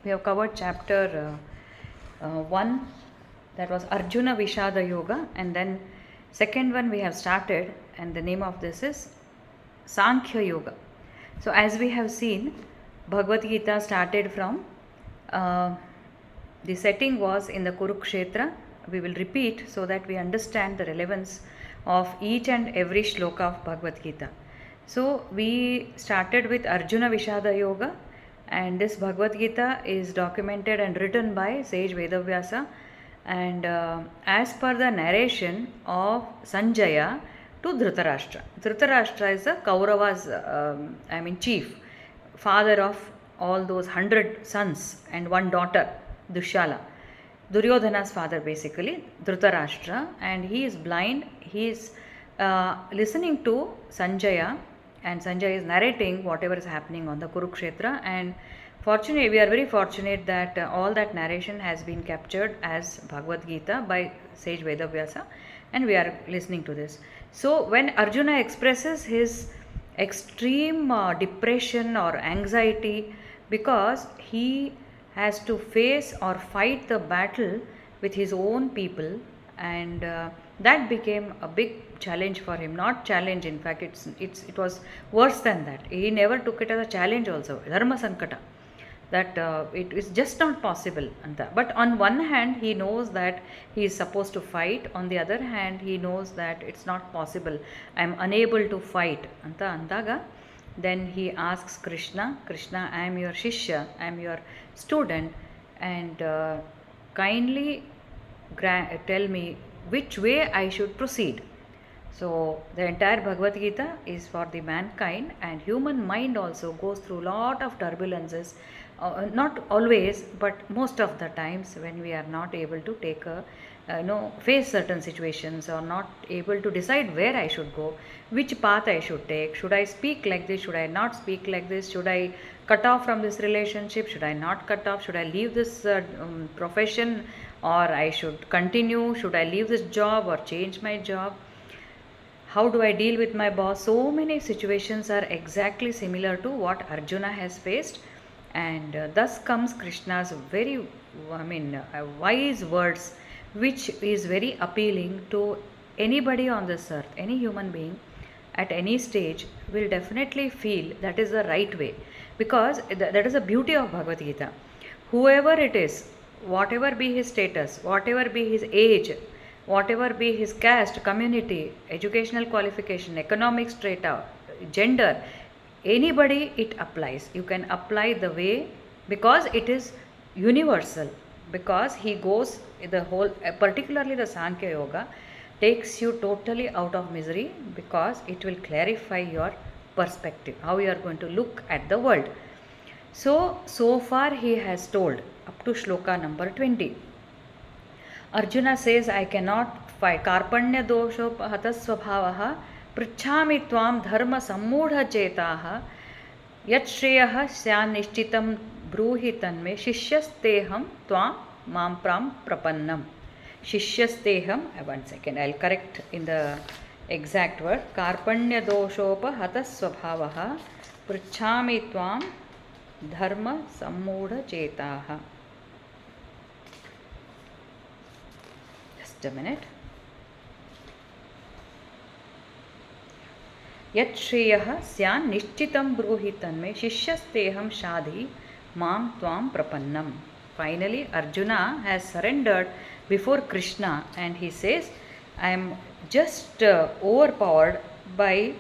We have covered chapter 1, that was Arjuna Vishada Yoga, and then second one we have started, and the name of this is Sankhya Yoga. So as we have seen, Bhagavad Gita started from the setting was in the Kurukshetra. We will repeat so that we understand the relevance of each and every shloka of Bhagavad Gita. So we started with Arjuna Vishada Yoga, and this Bhagavad Gita is documented and written by sage Vedavyasa, and as per the narration of Sanjaya to Dhritarashtra. Dhritarashtra is the Kauravas, chief, father of all those 100 sons and one daughter, Dushala. Duryodhana's father, basically, Dhritarashtra, and he is blind. He is listening to Sanjaya, and Sanjaya is narrating whatever is happening on the Kurukshetra. And we are very fortunate that all that narration has been captured as Bhagavad Gita by sage Vedavyasa, and we are listening to this. So when Arjuna expresses his extreme depression or anxiety because he has to face or fight the battle with his own people, and that became a big challenge for him. Not challenge, in fact, it was worse than that. He never took it as a challenge also, dharma sankata, that it is just not possible. But on one hand he knows that he is supposed to fight, on the other hand he knows that it's not possible, I am unable to fight anta andaga. Then he asks Krishna, I am your Shishya, I am your student, and kindly tell me which way I should proceed. So the entire Bhagavad Gita is for the mankind, and human mind also goes through a lot of turbulences, not always, but most of the times, when we are not able to take face certain situations, or not able to decide where I should go, which path I should take. Should I speak like this? Should I not speak like this? Should I cut off from this relationship? Should I not cut off? Should I leave this profession, or I should continue? Should I leave this job or change my job? How do I deal with my boss? So many situations are exactly similar to what Arjuna has faced, and thus comes Krishna's very wise words, which is very appealing to anybody on this earth. Any human being at any stage will definitely feel that is the right way, because that is the beauty of Bhagavad Gita. Whoever it is, whatever be his status, whatever be his age, whatever be his caste, community, educational qualification, economic strata, gender, anybody it applies. You can apply the way, because it is universal, because he goes the whole, particularly the Sankhya Yoga takes you totally out of misery, because it will clarify your perspective, how you are going to look at the world. So far he has told up to shloka number 20. Arjuna says, I cannot fight. Karpanya doshophata svabhavaha pruchhami tvam dharma sammudha chetaha yat shreyah syan nishchitam bruhi tanme shishyasteham tvam mam pram prapannam. Shishyasteham, one second, I'll correct in the exact word. Karpanya doshopahata svabhavaha pruchhami tvam dharma sammudha chetaha. Just a minute. Yat shreyah syan nishchitam bruhi tanme shishyasteham shadhi mam tvam prapannam. Finally, Arjuna has surrendered before Krishna, and he says, I am just overpowered by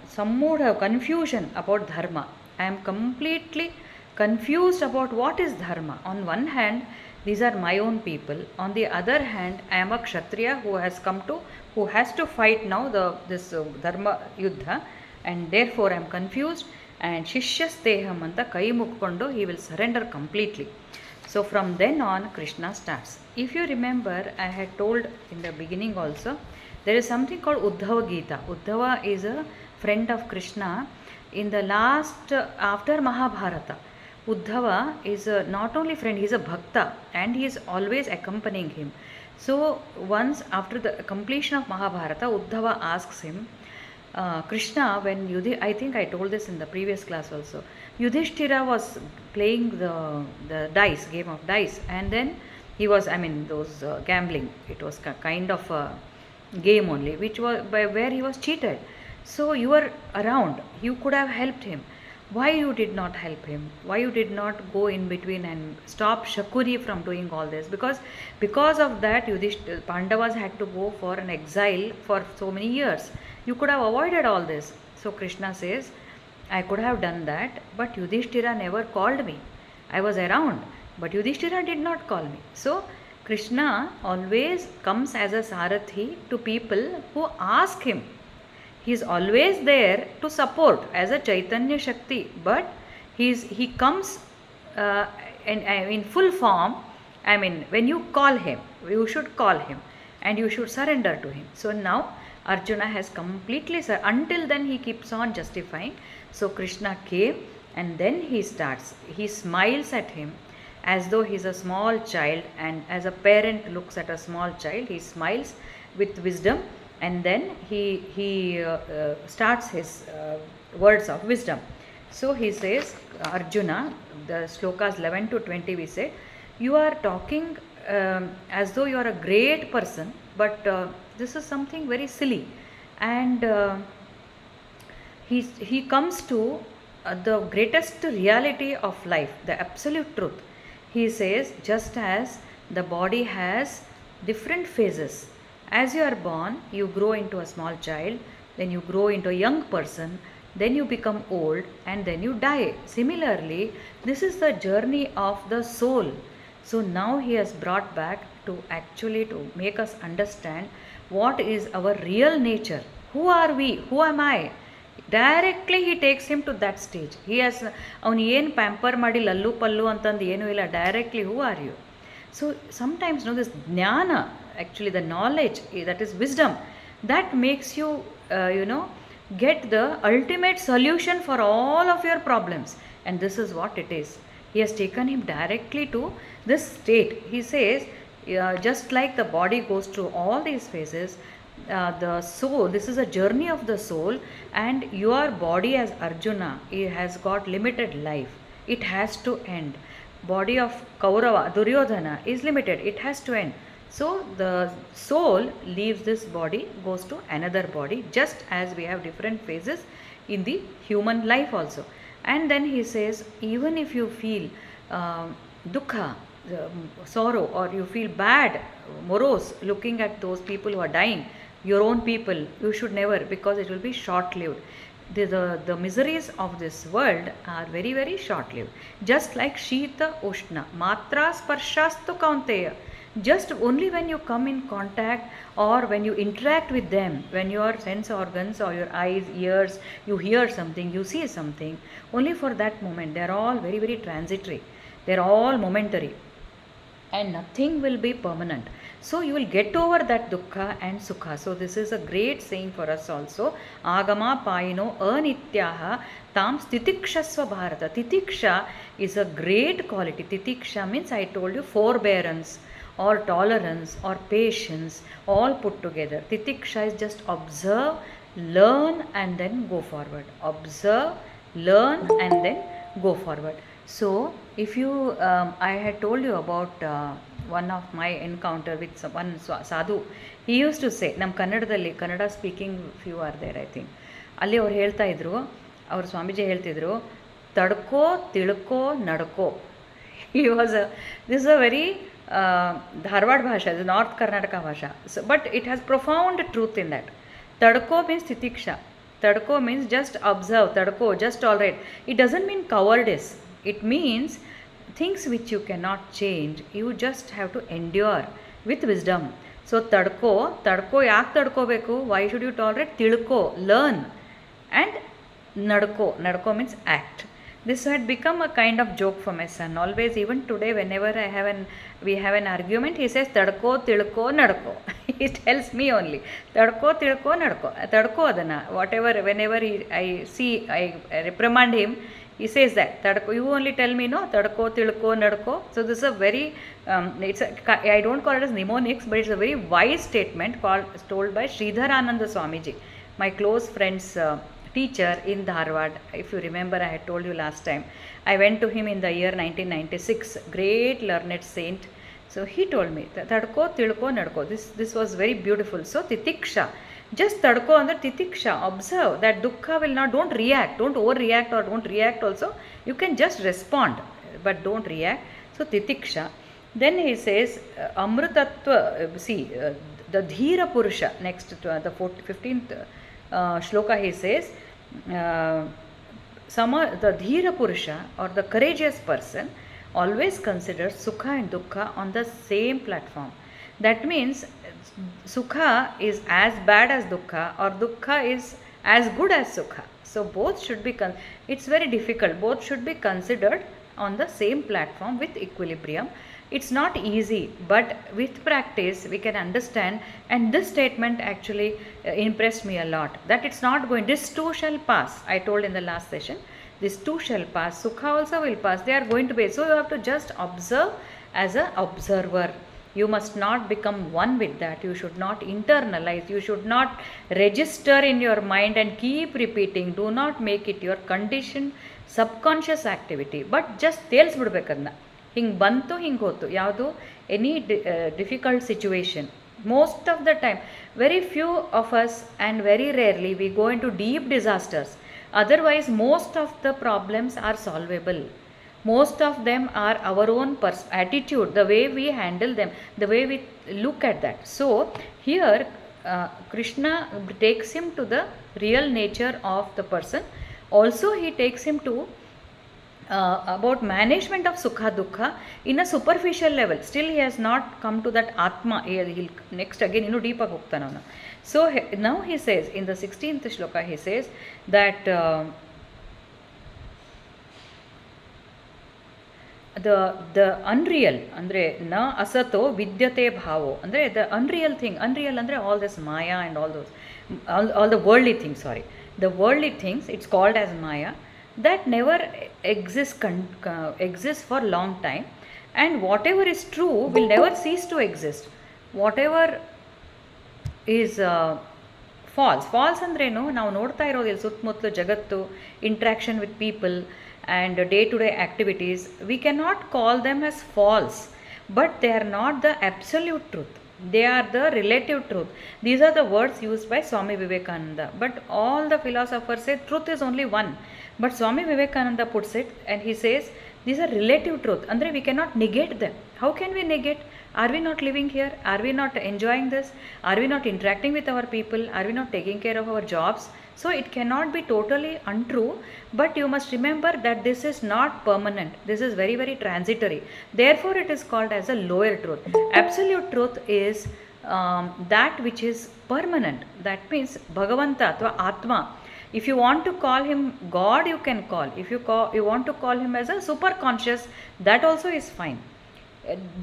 some more confusion about dharma. I am completely confused about what is dharma. On one hand, these are my own people. On the other hand, I am a Kshatriya who has to fight now this dharma yuddha, and therefore I am confused. And Shishyasteham anta kai mukkondo, he will surrender completely. So from then on, Krishna starts. If you remember, I had told in the beginning also, there is something called Uddhava Gita. Uddhava is a friend of Krishna. In the last, after Mahabharata, Uddhava is not only friend, he is a bhakta, and he is always accompanying him. So once after the completion of Mahabharata, Uddhava asks him, Krishna, when I think I told this in the previous class also, Yudhishthira was playing the dice, game of dice, and then he was, I mean, those gambling. It was kind of a game only, which was by where he was cheated. So you were around, you could have helped him. Why you did not help him? Why you did not go in between and stop Shakuri from doing all this? Because of that, Pandavas had to go for an exile for so many years. You could have avoided all this. So Krishna says, I could have done that, but Yudhishthira never called me. I was around, but Yudhishthira did not call me. So Krishna always comes as a Sarathi to people who ask him. He is always there to support as a Chaitanya Shakti, but he comes in full form. I mean, when you call him, you should call him and you should surrender to him. So now Arjuna has completely, until then he keeps on justifying. So Krishna came and then he smiles at him as though he's a small child, and as a parent looks at a small child, he smiles with wisdom, and then he starts his words of wisdom. So he says, Arjuna, the slokas 11 to 20 we said, you are talking as though you are a great person, but this is something very silly. And he comes to the greatest reality of life, the absolute truth. He says, just as the body has different phases. As you are born, you grow into a small child, then you grow into a young person, then you become old, and then you die. Similarly, this is the journey of the soul. So now he has brought back to make us understand what is our real nature. Who are we? Who am I? Directly he takes him to that stage. He has avanu ಏನು pamper ಮಾಡಿ ಲಲ್ಲು ಪಲ್ಲು ಅಂತಂದು ಏನೂ ಇಲ್ಲ. Directly, who are you? So sometimes this jnana, actually the knowledge, that is wisdom, that makes you get the ultimate solution for all of your problems. And this is what it is. He has taken him directly to this state. He says, just like the body goes through all these phases, the soul, this is a journey of the soul, and your body as Arjuna, it has got limited life. It has to end. Body of Kaurava, Duryodhana is limited. It has to end. So the soul leaves this body, goes to another body, just as we have different phases in the human life also. And then he says, even if you feel dukkha, sorrow, or you feel bad, morose, looking at those people who are dying, your own people, you should never, because it will be short-lived. The miseries of this world are very, very short-lived. Just like Shita Ushna, Matra Sparshastu Kaunteya. Just only when you come in contact or when you interact with them, when your sense organs or your eyes, ears, you hear something, you see something, only for that moment. They are all very, very transitory. They are all momentary. And nothing will be permanent. So you will get over that dukkha and sukha. So this is a great saying for us also. Agama payino anityaha tam titikshasva bharata. Titiksha is a great quality. Titiksha means, I told you, forbearance or tolerance or patience, all put together. Titiksha is just observe, learn, and then go forward. Observe, learn, and then go forward. So if you, I had told you about one of my encounter with one sadhu. He used to say, ನಮ್ಮ ಕನ್ನಡದಲ್ಲಿ, Kannada speaking few are there I think, ಅಲ್ಲಿ ಅವ್ರು ಹೇಳ್ತಾ ಇದ್ರು, ಅವ್ರ ಸ್ವಾಮೀಜಿ ಹೇಳ್ತಿದ್ರು, ತಡ್ಕೋ ತಿಳ್ಕೋ ನಡ್ಕೋ. He was this is a very Dharwad Bhasha, the North Karnataka Bhasha. So, but it has profound truth in that. Tadko means titiksha. Tadko means just observe. Tadko, just tolerate. It doesn't mean cowardice. It means things which you cannot change, you just have to endure with wisdom. So tadko yak tadkobeku, why should you tolerate? Tilko, learn. And nadko means act. This had become a kind of joke for my son. Always, even today, whenever we have an argument, he says tadko, tilko, nadko. He tells me only tadko, tilko, nadko. Tadko adana. Whatever, whenever I reprimand him, he says that tadko. You only tell me, no, tadko, tilko, nadko. So this is a very I don't call it as mnemonics, but it's a very wise statement told by Sridharananda Swamiji. my close friend's teacher in Dharwad. If you remember, I had told you last time. I went to him in the year 1996, great learned saint. So he told me, Tadko, Tilko, Nadko. This was very beautiful. So Titiksha, just Tadko under Titiksha, observe that Dukkha will not, don't react, don't overreact or don't react also. You can just respond, but don't react. So Titiksha. Then he says, Amrutatva, the Dhira Purusha, next to the 15th shloka he says, the Dhira Purusha or the courageous person always considers Sukha and Dukkha on the same platform. That means Sukha is as bad as Dukkha or Dukkha is as good as Sukha. So both should be, it's very difficult, both should be considered on the same platform with equilibrium. It's not easy, but with practice we can understand, and this statement actually impressed me a lot, that it's not going, this too shall pass. I told in the last session, this too shall pass, Sukha also will pass, they are going to be, so you have to just observe as an observer. You must not become one with that, you should not internalize, you should not register in your mind and keep repeating, do not make it your conditioned subconscious activity, but just telsbidbekadna. ಹಿಂಗೆ ಬಂತು ಹಿಂಗೆ ಹೋತು, ಯಾವುದು any difficult situation. Most of the time, very few of us and very rarely we go into deep disasters. Otherwise most of the problems are solvable. Most of them are our own attitude, the way we handle them, the way we look at that. So here Krishna takes him to the real nature of the person. Also he takes him to about management of Sukha Dukkha in a superficial level. Still he has not come to that Atma. He'll next again deep hogtana. So now he says in the 16th shloka, he says that the unreal andre na asato vidyate bhavo, andre the unreal thing, unreal andre all this Maya and all those all the worldly things, sorry, the worldly things, it's called as Maya, that never exists for long time, and whatever is true will never cease to exist. Whatever is false ಅಂದ್ರೇನು, ನಾವು ನೋಡ್ತಾ ಇರೋದು ಇಲ್ಲಿ ಸುತ್ತಮುತ್ತಲು ಜಗತ್ತು, interaction with people and day-to-day activities, we cannot call them as false, but they are not the absolute truth, they are the relative truth. These are the words used by Swami Vivekananda, but all the philosophers say truth is only one, but Swami Vivekananda puts it and he says these are relative truth, andre we cannot negate them. How can we negate? Are we not living here? Are we not enjoying this? Are we not interacting with our people? Are we not taking care of our jobs? So it cannot be totally untrue, but you must remember that this is not permanent. This is very, very transitory. Therefore it is called as a lower truth. Absolute truth is that which is permanent. That means Bhagavanta athva Atma. If you want to call him God, you can call. If you want to call him as a super conscious, that also is fine.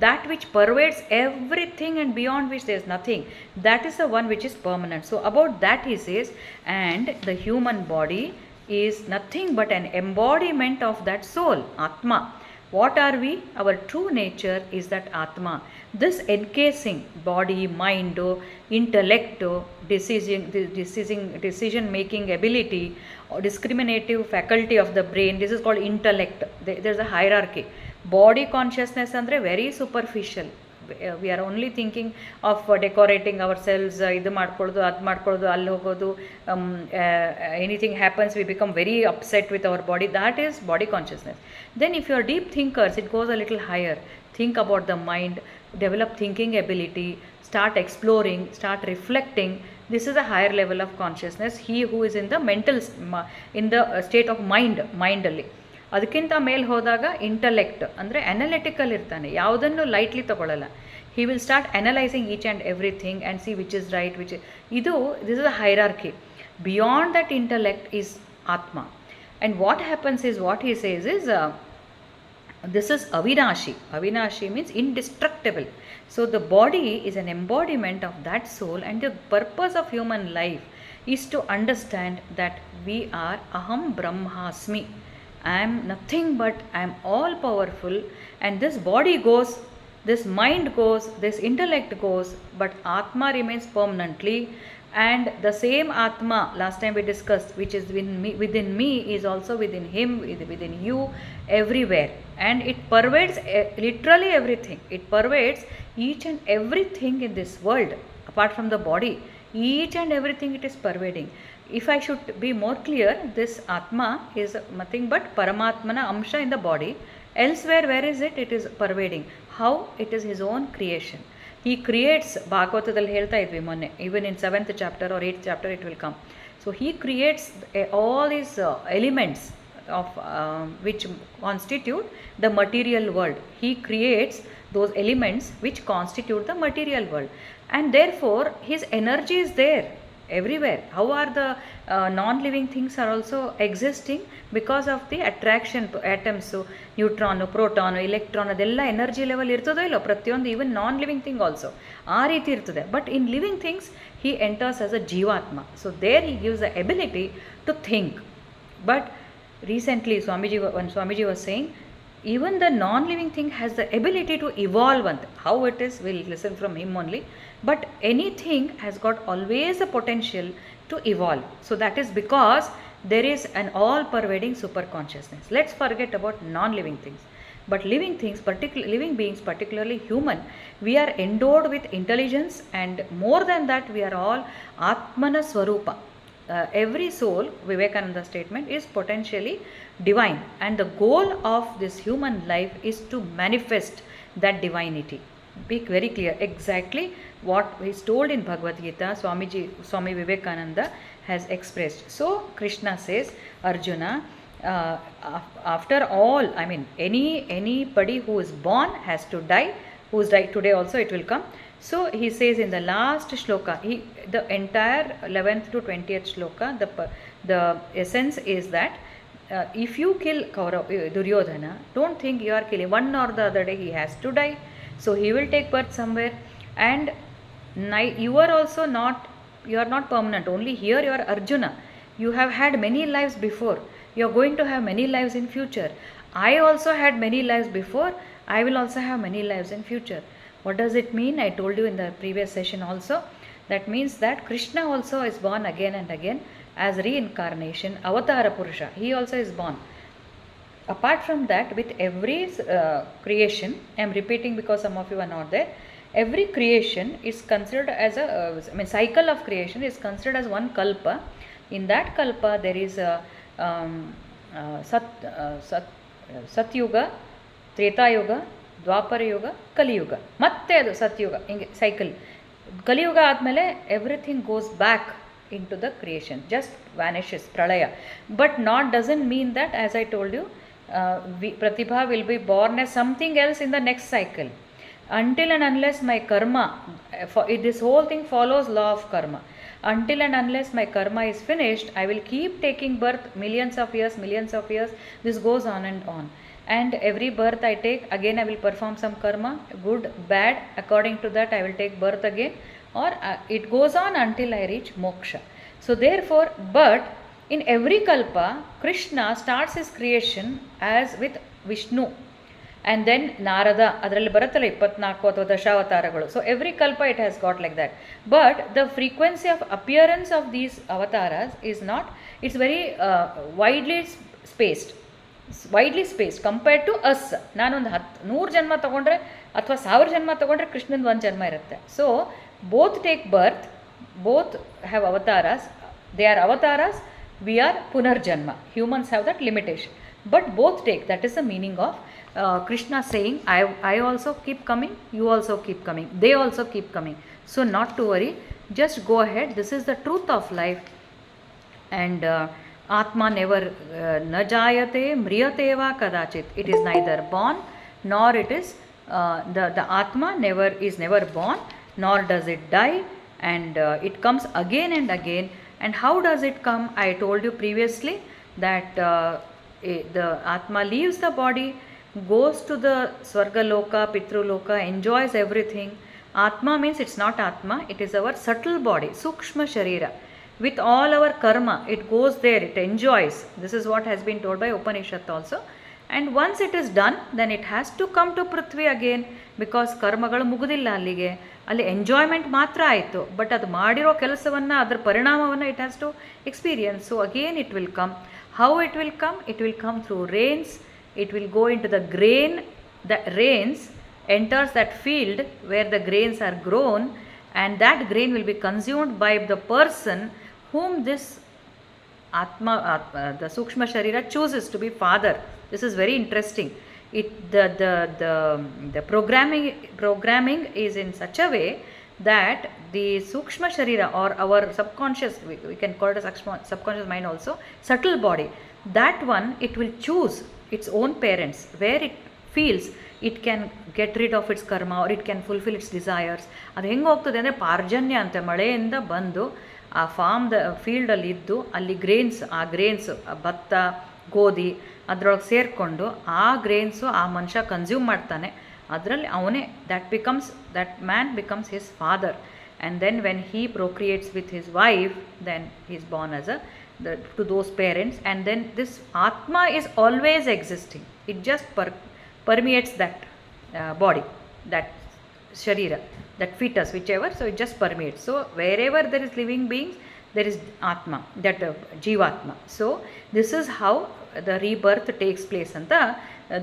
That which pervades everything and beyond which there is nothing, that is the one which is permanent. So about that he says, and the human body is nothing but an embodiment of that soul, Atma. What are we? Our true nature is that Atma. This encasing body, mind, intellect, decision making ability, or discriminative faculty of the brain, this is called intellect. There is a hierarchy. Body consciousness andre very superficial. We are only thinking of decorating ourselves, idu ಮಾಡ್ಕೊಳ್ಳೋದು ಅದು ಮಾಡ್ಕೊಳ್ಳೋದು ಅಲ್ಲಿ ಹೋಗೋದು, anything happens we become very upset with our body. That is body consciousness. Then if you are deep thinkers, it goes a little higher. Think about the mind, develop thinking ability, start exploring, start reflecting. This is a higher level of consciousness. He who is in the mental, in the state of mind ಅಲ್ಲಿ. ಅದಕ್ಕಿಂತ ಮೇಲೆ ಹೋದಾಗ intellect ಅಂದರೆ analytical ಇರ್ತಾನೆ, ಯಾವುದನ್ನು lightly ತಗೊಳ್ಳಲ್ಲ. He will start analysing each and everything and see which is right, this is a hierarchy. Beyond that intellect is atma. And what happens is, what he says is, this is avinashi. Avinashi means indestructible. So the body is an embodiment of that soul, and the purpose of human life is to understand that we are aham brahmasmi. I am nothing but I am all powerful, and this body goes, this mind goes, this intellect goes, but Atma remains permanently. And the same Atma, last time we discussed, which is within me is also within him, within you, everywhere. And it pervades literally everything. It pervades each and everything in this world, apart from the body. Each and everything it is pervading. If I should be more clear, this Atma is nothing but Paramatmana Amsha in the body. Elsewhere, where is it? It is pervading. How? It is his own creation. He creates, ಭಾಗವತದಲ್ಲಿ ಹೇಳ್ತಾ ಇದ್ವಿ ಮೊನ್ನೆ, even in 7th chapter or 8th chapter it will come. So he creates all these elements of which constitute the material world. He creates those elements which constitute the material world, and therefore his energy is there everywhere. How are the non-living things are also existing? Because of the attraction atoms. So neutron, proton, electron, ಅದೆಲ್ಲ energy level ಇರ್ತದೋ ಇಲ್ಲೋ ಪ್ರತಿಯೊಂದು, even non living thing also ಆ ರೀತಿ ಇರ್ತದೆ. But in living things he enters as a jivatma. So there he gives the ability to think. But recently Swamiji was saying, even the non-living thing has the ability to evolve. And how it is, we'll listen from him only. But anything has got always a potential to evolve. So that is because there is an all-pervading super consciousness. Let's forget about non-living things. But living things, living beings, particularly human, we are endowed with intelligence, and more than that, we are all Atmana Swarupa. Every soul, Vivekananda statement, is potentially divine, and the goal of this human life is to manifest that divinity. Be very clear exactly what is told in Bhagavad Gita. Swami Vivekananda has expressed. So Krishna says, Arjuna, after all, I mean, anybody who is born has to die. Who is died today also, it will come. So he says in the last shloka, the entire 11th to 20th shloka, the essence is that if you kill Duryodhana, don't think you are killing. One or the other day he has to die. So he will take birth somewhere. And you are also not, you are not permanent. Only here you are Arjuna. You have had many lives before. You are going to have many lives in future. I also had many lives before. I will also have many lives in future. What does it mean? I told you in the previous session also. That means that Krishna also is born again and again as reincarnation, Avatara Purusha. He also is born. Apart from that, with every creation, I am repeating because some of you are not there, every creation is considered as a, cycle of creation is considered as one kalpa. In that kalpa, there is a Satyuga, Treta Yuga, ದ್ವಾಪರ ಯುಗ, ಕಲಿಯುಗ, ಮತ್ತೆ ಅದು ಸತ್ಯುಗ, ಹಿಂಗೆ cycle. Kaliyuga ಆದಮೇಲೆ everything goes back into the creation, just vanishes, pralaya. But not doesn't mean that, as I told you, Pratibha will be born as something else in the next cycle. Until and unless my karma, this whole thing follows law of karma. Until and unless my karma is finished, I will keep taking birth millions of years. This goes on and on. And every birth I take, again I will perform some karma, good, bad. According to that I will take birth again, or it goes on until I reach moksha. So therefore, but in every kalpa, Krishna starts his creation as with Vishnu, and then Narada, ಅದರಲ್ಲಿ ಬರುತ್ತಲ್ಲ 24 ಅಥವಾ ದಶಾವತಾರಗಳು. So every kalpa it has got like that. But the frequency of appearance of these avatars is not, it's very widely spaced compared to us. ನಾನೊಂದು 100 ಜನ್ಮ ತೊಗೊಂಡ್ರೆ ಅಥವಾ 1000 ಜನ್ಮ ತೊಗೊಂಡ್ರೆ ಕೃಷ್ಣಂದು ಒಂದು ಜನ್ಮ ಇರುತ್ತೆ. So both take birth, both have avatars. They are avatars, we are punarjanma. Humans have that limitation, but both take. That is the meaning of Krishna saying, I also keep coming, you also keep coming, they also keep coming. So not to worry, just go ahead. This is the truth of life. And Atma never na jayate mriyate va kadachit. It is neither born nor it is the Atma is never born, nor does it die, and it comes again and again. And how does it come? I told you previously that the Atma leaves the body, goes to the Swargaloka, Pitruloka, enjoys everything. Atma means it's not Atma, it is our subtle body, Sukshma Sharira. With all our karma, it goes there, it enjoys. This is what has been told by Upanishad also. and once it is done, then it has to come to Prithvi again, because ಕರ್ಮಗಳು ಮುಗುದಿಲ್ಲ ಅಲ್ಲಿಗೆ, ಅಲ್ಲಿ enjoyment ಮಾತ್ರ ಆಯಿತು, but ಅದು ಮಾಡಿರೋ ಕೆಲಸವನ್ನು, ಅದರ ಪರಿಣಾಮವನ್ನು it has to experience. So again it will come. How it will come? It will come through rains. It will go into the grain. The rains enters that field where the grains are grown, and that grain will be consumed by the person whom this Atma, the Sukshma Sharira chooses to be father. This is very interesting. The programming is in such a way that the Sukshma Sharira, or our subconscious, we can call it as subconscious mind also, subtle body, that one, it will choose its own parents, where it feels it can get rid of its karma or it can fulfill its desires. ಅದು ಹೆಂಗೆ ಹೋಗ್ತದೆ ಅಂದರೆ, ಪಾರ್ಜನ್ಯ ಅಂತೆ, ಮಳೆಯಿಂದ ಬಂದು ಆ ಫೀಲ್ಡಲ್ಲಿ ಇದ್ದು ಅಲ್ಲಿ ಗ್ರೇನ್ಸ್ ಭತ್ತ ಗೋಧಿ ಅದರೊಳಗೆ ಸೇರಿಕೊಂಡು ಆ ಗ್ರೇನ್ಸು ಆ ಮನುಷ್ಯ ಕನ್ಸ್ಯೂಮ್ ಮಾಡ್ತಾನೆ. ಅದರಲ್ಲಿ ಅವನೇ that man becomes his father, and then when he procreates with his wife, then he is born as to those parents, and then this Atma is always existing. It just permeates that body, that Sharira, that fetus, whichever, so it just permeates. So wherever there is living beings, there is Atma, that Jivatma. So this is how the rebirth takes place, and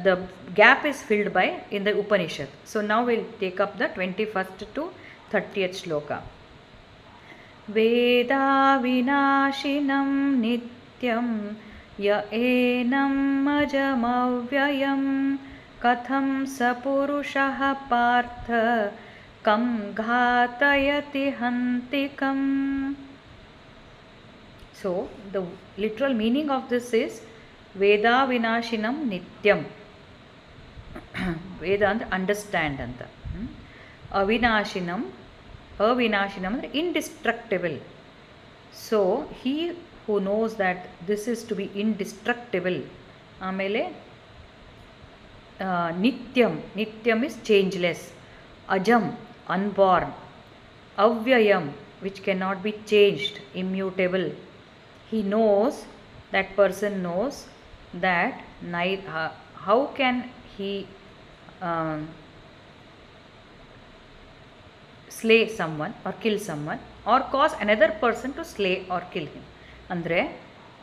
the gap is filled by in the Upanishad. So now we'll take up the 21st to 30th shloka. Veda vinashinam nityam ya enam ajamavyayam katham sapurushah partha kam ghatayati hantikam. So the literal meaning of this is Veda vinashinam nityam. Veda ಅಂದರೆ understand ಅಂತ. ಅವಿನಾಶಿನಂ ಅಂದರೆ indestructible. So he who knows that this is to be indestructible. ಆಮೇಲೆ ನಿತ್ಯಂ is changeless. Ajam, unborn. Avyayam, which cannot be changed, immutable. He knows, that person knows that how can he slay someone or kill someone or cause another person to slay or kill him. Andre,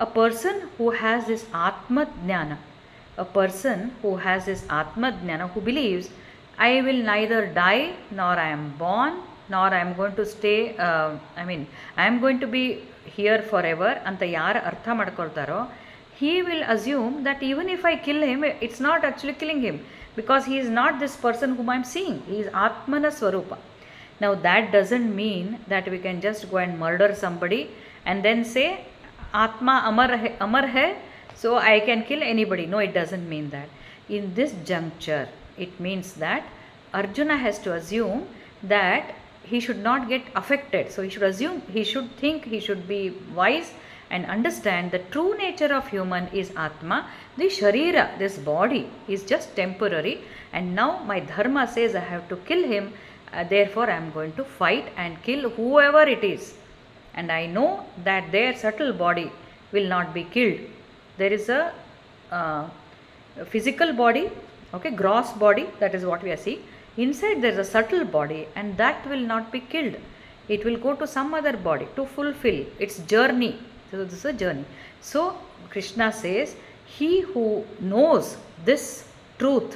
a person who has this Atma Jnana, who believes, I will neither die nor I am born nor I am going to stay, I am going to be here forever ಅಂತ ಯಾರು ಅರ್ಥ ಮಾಡ್ಕೊಳ್ತಾರೋ, he will assume that even if I kill him, it's not actually killing him, because he is not this person whom I am seeing. He is Atmana Swarupa. Now that doesn't mean that we can just go and murder somebody and then say Atma amar hai, so I can kill anybody. No, it doesn't mean that. In this juncture, it means that Arjuna has to assume that he should not get affected. So he should think, he should be wise and understand the true nature of human is Atma. The Sharira, this body, is just temporary, and now my dharma says I have to kill him, therefore I am going to fight and kill whoever it is. And I know that their subtle body will not be killed. There is a physical body, okay, gross body, that is what we are seeing. Inside there is a subtle body, and that will not be killed. It will go to some other body to fulfill its journey. So this is a journey. So Krishna says, he who knows this truth,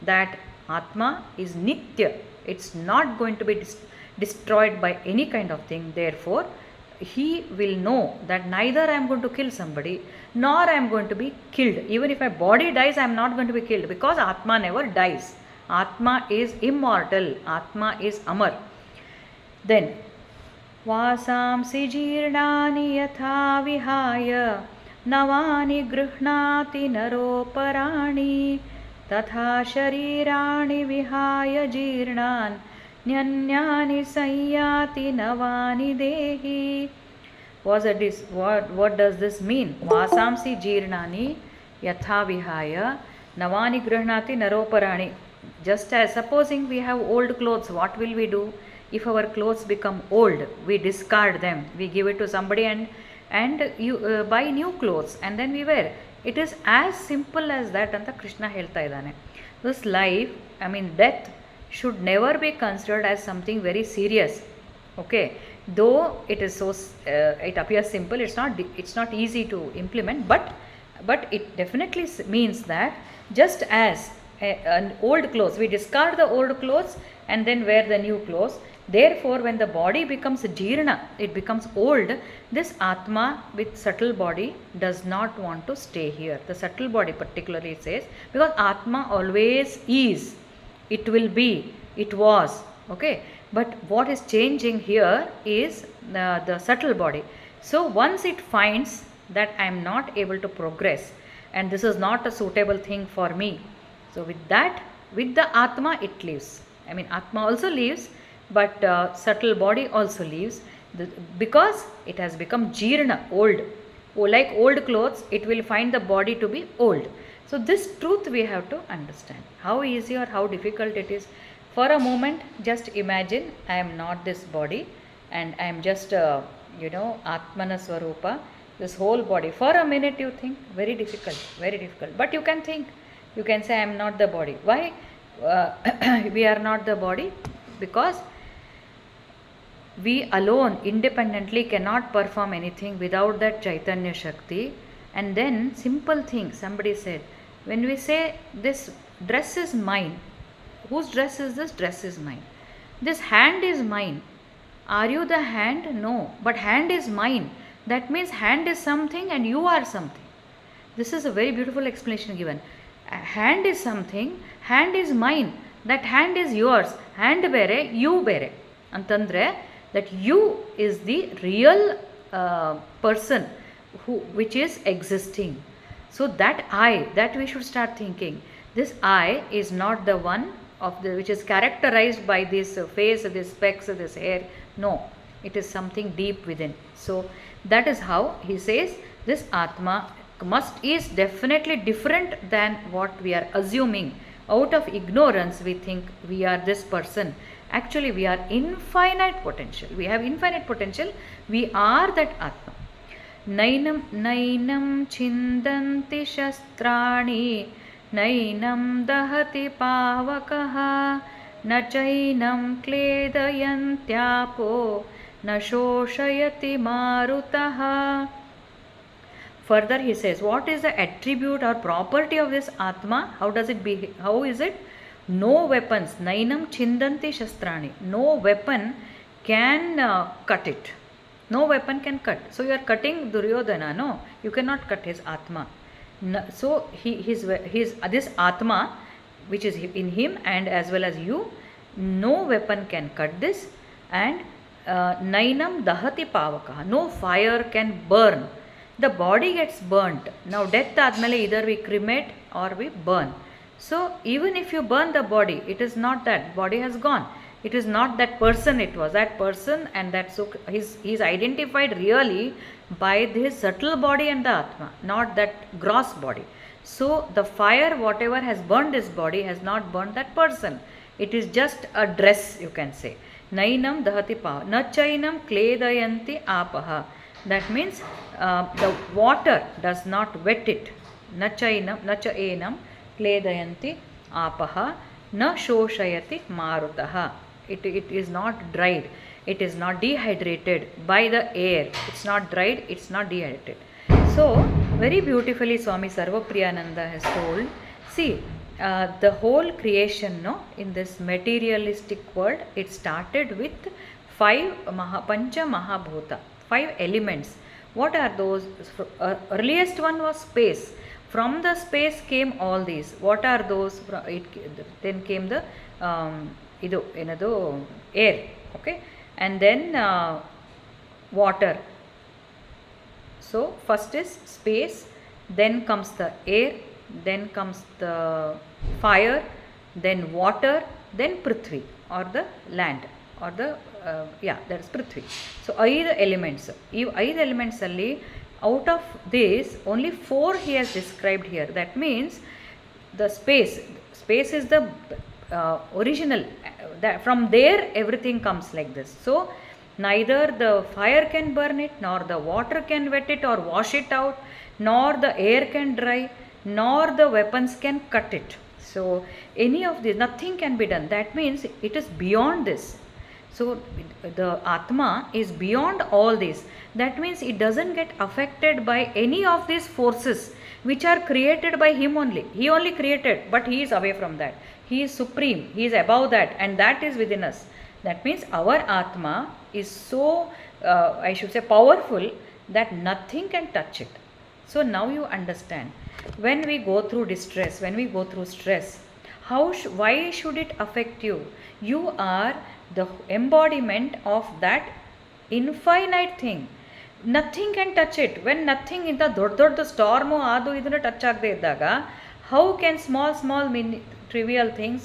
that Atma is Nitya, it's not going to be destroyed by any kind of thing, therefore he will know that neither I am going to kill somebody nor I am going to be killed. Even if my body dies, I am not going to be killed, because Atma never dies. Atma is immortal, Atma is Amar. Then वासांसि जीर्णानि यथा विहाय नवानि गृह्णाति नरोपराणि तथा शरीराणि विहाय जीर्णान् न्यन्यानि संयाति नवानि देहि. What does this mean? Vasamsi जीर्णानि यथा विहाय नवानि गृह्णाति नरोपराणि. Just as supposing we have old clothes, what will we do? If our clothes become old, we discard them, we give it to somebody and you buy new clothes and then we wear. It is as simple as that ಅಂತ ಕೃಷ್ಣ ಹೇಳ್ತಾ ಇದ್ದಾನೆ. This life, death should never be considered as something very serious. Okay, though it is so it appears simple, it's not easy to implement, but it definitely means that just as an old clothes, we discard the old clothes and then wear the new clothes. Therefore, when the body becomes jirna, it becomes old, this atma with subtle body does not want to stay here. The subtle body particularly says, because atma always is, it will be, it was, okay. But what is changing here is the subtle body. So once it finds that I am not able to progress and this is not a suitable thing for me, so with that, with the atma it leaves. Atma also leaves, but subtle body also leaves, because it has become jirna, old. Like old clothes, it will find the body to be old. So this truth we have to understand. How easy or how difficult it is. For a moment, just imagine I am not this body and I am just Atmana Swarupa, this whole body. For a minute you think, very difficult, very difficult. But you can think, you can say I am not the body. Why we are not the body? Because we alone independently cannot perform anything without that Chaitanya Shakti. And then simple thing, somebody said, when we say this dress is mine, whose dress is this? Dress is mine. This hand is mine. Are you the hand? No, but hand is mine. That means hand is something and you are something. This is a very beautiful explanation given. Hand is something, hand is mine, that hand is yours, hand bere, you bere. Antandre, that you is the real person which is existing. So that I, that we should start thinking. This I is not the one of the which is characterized by this face, this specs, this hair. No, it is something deep within. So that is how he says this Atma is definitely different than what we are assuming. Out of ignorance we think we are this person. Actually we are infinite potential. We have infinite potential. We are that Atma. Nainam chindanti shastrani, nainam dahati pavakaha, na chainam kledayantyapo, na shoshayati marutaha. Further he says, what is the attribute or property of this Atma? How does it be? How is it? No weapons. Nainam chindanti shastrani. No weapon can cut it. No weapon can cut. So you are cutting Duryodhana. No, you cannot cut his Atma. No, so his this Atma, which is in him and as well as you, no weapon can cut this. And nainam dahati pavakaha. No fire can burn. The body gets burnt. Now death admele either we cremate or we burn. So even if you burn the body, it is not that body has gone. It is not that person. It was that person, and that so he's identified really by his subtle body and the Atma, not that gross body. So the fire, whatever has burned this body, has not burned that person. It is just a dress, you can say. Nainam dahati pava, na chainam kledayanti apaha. That means the water does not wet it. Na chainam kledayanti apaha, na shoshayati marutaha. It is not dried. It is not dehydrated by the air. It's not dried. It's not dehydrated. So very beautifully Swami Sarvapriyananda has told. See, the whole creation, in this materialistic world, it started with pancha mahabhuta, 5 elements. What are those? Earliest one was space. From the space came all these. What are those? Then came the air, okay, and then water. So first is space, then comes the air, then comes the fire, then water, then Prithvi or the land, or the that is Prithvi. So 5 elements. These 5 elements alli, out of this only 4 he has described here. That means the space is the original. From there everything comes like this. So neither the fire can burn it, nor the water can wet it or wash it out, nor the air can dry, nor the weapons can cut it. So any of this, nothing can be done. That means it is beyond this. So the Atma is beyond all this. That means it doesn't get affected by any of these forces which are created by him only. He only created, but he is away from that. He is supreme, he is above that, and that is within us. That means our Atma is so, I should say, powerful that nothing can touch it. So now you understand. When we go through distress, when we go through stress, why should it affect you? You are the embodiment of that infinite thing. Nothing can touch it. When nothing in the ದೊಡ್ಡ ಸ್ಟಾರ್ಮು ಅದು ಇದನ್ನು touch ಆಗದೆ ಇದ್ದಾಗ, how can small trivial things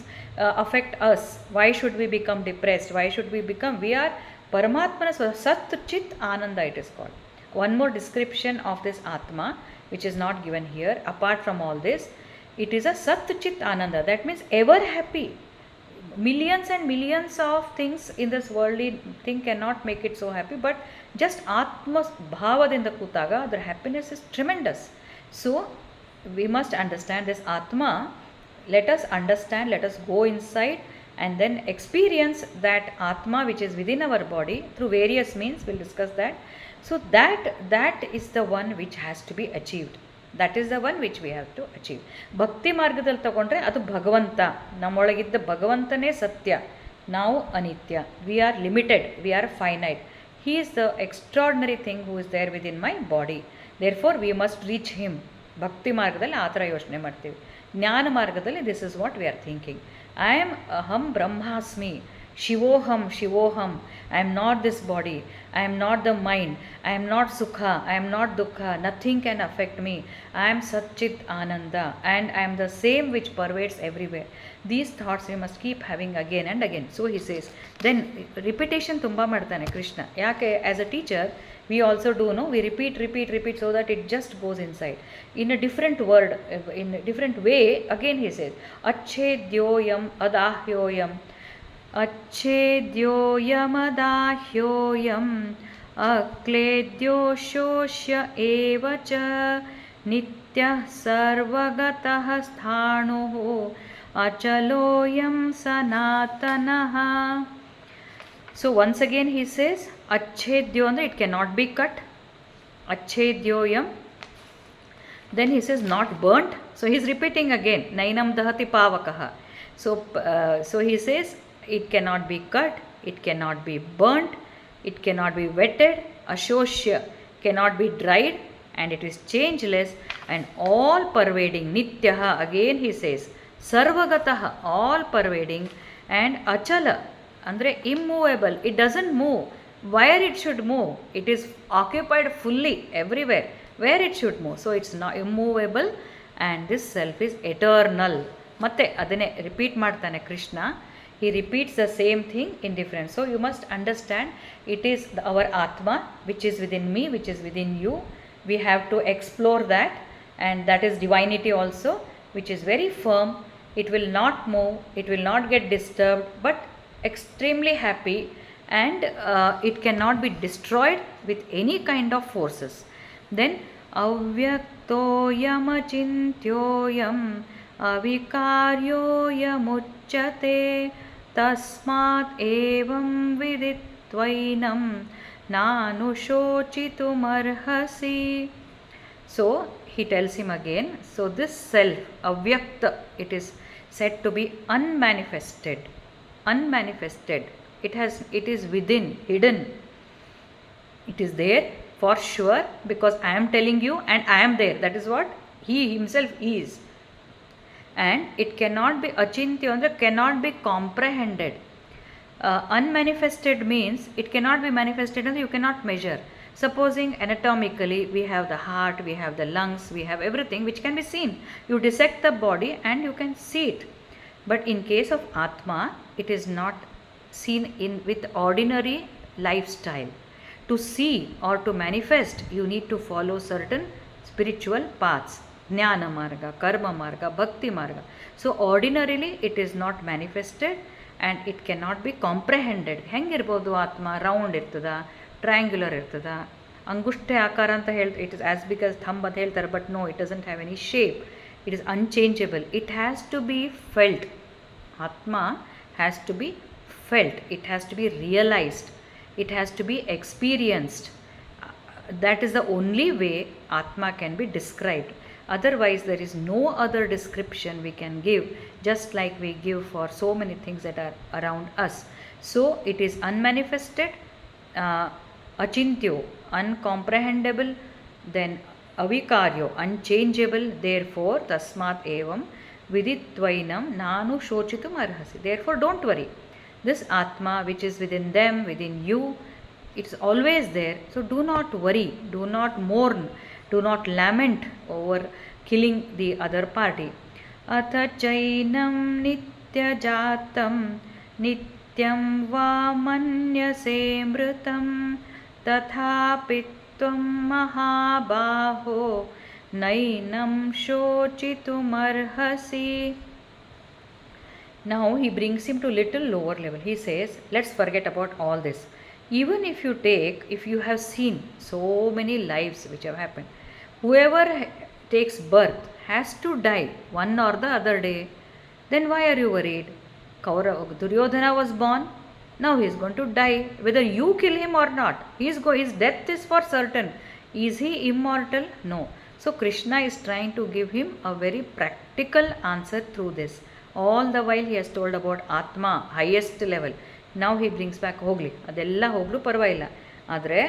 affect us? Why should we become depressed? Why should we become? We are Paramatmana Sat Chit Ananda, it is called. One more description of this Atma, which is not given here. Apart from all this, it is a Sat Chit Ananda. That means ever happy. Millions and millions of things in this worldly thing cannot make it so happy, but just Atma Bhavadinda Kutaga, the happiness is tremendous. So we must understand this Atma. Let us understand, let us go inside and then experience that Atma which is within our body through various means. We'll discuss that. So that is the one which has to be achieved. That is the one which we have to achieve. ಭಕ್ತಿ ಮಾರ್ಗದಲ್ಲಿ ತಗೊಂಡ್ರೆ ಅದು ಭಗವಂತ, ನಮ್ಮೊಳಗಿದ್ದ ಭಗವಂತನೇ ಸತ್ಯ, ನಾವು ಅನಿತ್ಯ. We are limited, we are finite. He is the extraordinary thing who is there within my body. Therefore we must reach him. ಭಕ್ತಿ ಮಾರ್ಗದಲ್ಲಿ ಆ ಥರ ಯೋಚನೆ ಮಾಡ್ತೀವಿ. ಜ್ಞಾನ ಮಾರ್ಗದಲ್ಲಿ this is what we are thinking. I am aham brahmasmi, shivoham shivoham. I am not this body, I am not the mind, I am not sukha, I am not dukkha, nothing can affect me. I am Satchit Ananda and I am the same which pervades everywhere. These thoughts we must keep having again and again. So he says, then repetition tumba ಮಾಡ್ತಾನೆ ಕೃಷ್ಣ. ಯಾಕೆ? As a teacher we also do, no, we repeat so that it just goes inside in a different word, in a different way. Again he says, achedyoyam adahyoyam, अच्छेद्योयमदाह्योऽयम् अक्लेद्यो शोष्य एव च नित्यः सर्वगतः स्थाणुः अचलोऽयं सनातनः. So once again he says, अच्छेद्यो andre it cannot be cut, अच्छेद्योयam. Then he says not burnt. So he is repeating again, nainam dahati pavakaha. So he says it cannot be cut, it cannot be burnt, it cannot be wetted, ashoshya cannot be dried, and it is changeless and all pervading. Nityaha, again he says, sarvagataha, all pervading, and achala andre immovable, it doesn't move. Where it should move, it is occupied fully everywhere where it should move. So it's not immovable, and this self is eternal. ಮತ್ತೆ ಅದನ್ನೇ repeat ಮಾಡ್ತಾನೆ Krishna. He repeats the same thing in different. So you must understand, it is our Atma which is within me, which is within you. We have to explore that, and that is divinity also, which is very firm. It will not move, it will not get disturbed, but extremely happy, and it cannot be destroyed with any kind of forces. Then avyaktoyamachintyoyam avikaryoyamuchyate tasmat evam viditvainam nanushochitumarhasi. So he tells him again, so this self avyakta, it is said to be unmanifested. It is within, hidden. It is there for sure, because I am telling you and I am there. That is what he himself is. And it cannot be achintya, cannot be comprehended. Unmanifested means it cannot be manifested, and you cannot measure. Supposing anatomically we have the heart, we have the lungs, we have everything which can be seen. You dissect the body and you can see it. But in case of Atma, it is not seen in with ordinary lifestyle. To see or to manifest, you need to follow certain spiritual paths. Jnana marga, karma marga, bhakti marga. So ordinarily it is not manifested and it cannot be comprehended. ಹೆಂಗಿರ್ಬೋದು ಆತ್ಮ? Round ಇರ್ತದ, triangular ಇರ್ತದ, ಅಂಗುಷ್ಠೆ ಆಕಾರ ಅಂತ it is as big as thumb ಅಂತ ಹೇಳ್ತಾರೆ, but no, it doesn't have any shape. It is unchangeable. It has to be felt. Atma has to be felt. It has to be realized. It has to be experienced. That is the only way Atma can be described. Otherwise, there is no other description we can give, just like we give for so many things that are around us. So, it is unmanifested, achintyo, uncomprehendable, then avikaryo, unchangeable. Therefore, tasmat evam viditvainam nanu shochitum arhasi. Therefore, don't worry. This Atma which is within them, within you, it's always there. So do not worry, do not mourn, do not lament over killing the other party. Atha chainam nityajatam nityam va manyase mrutam tathapi tvam mahabaho nainam shochitumarhasi. Now he brings him to little lower level. He says, let's forget about all this. Even if you have seen so many lives which have happened, whoever takes birth has to die one or the other day. Then why are you worried? Duryodhana was born, now he is going to die, whether you kill him or not. His death is for certain. Is he immortal? No. So Krishna is trying to give him a very practical answer through this. All the while he has told about Atma, highest level. Now he brings back, ಹೋಗಲಿ ಅದೆಲ್ಲ ಹೋಗಲು ಪರವಾಗಿಲ್ಲ, ಆದರೆ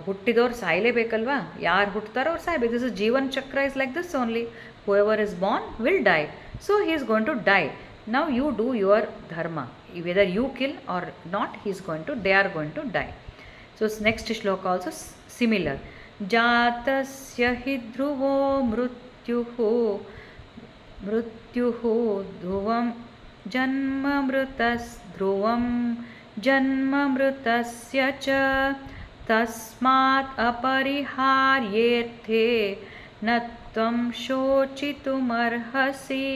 ಹುಟ್ಟಿದವ್ರು ಸಾಯಲೇಬೇಕಲ್ವಾ, ಯಾರು ಹುಟ್ಟುತ್ತಾರೋ ಅವ್ರು ಸಾಯಬೇಕು. This is jeevan chakra is like this only. Whoever is born will die. So he is going to die. Now you do your dharma. Whether you kill or not, they are going to die. So next shloka also similar. Jatasya hi dhruvo mrutyuhu dhruvam janma mrutasya cha tasmat apariharyethe natvam shochitumarhasi.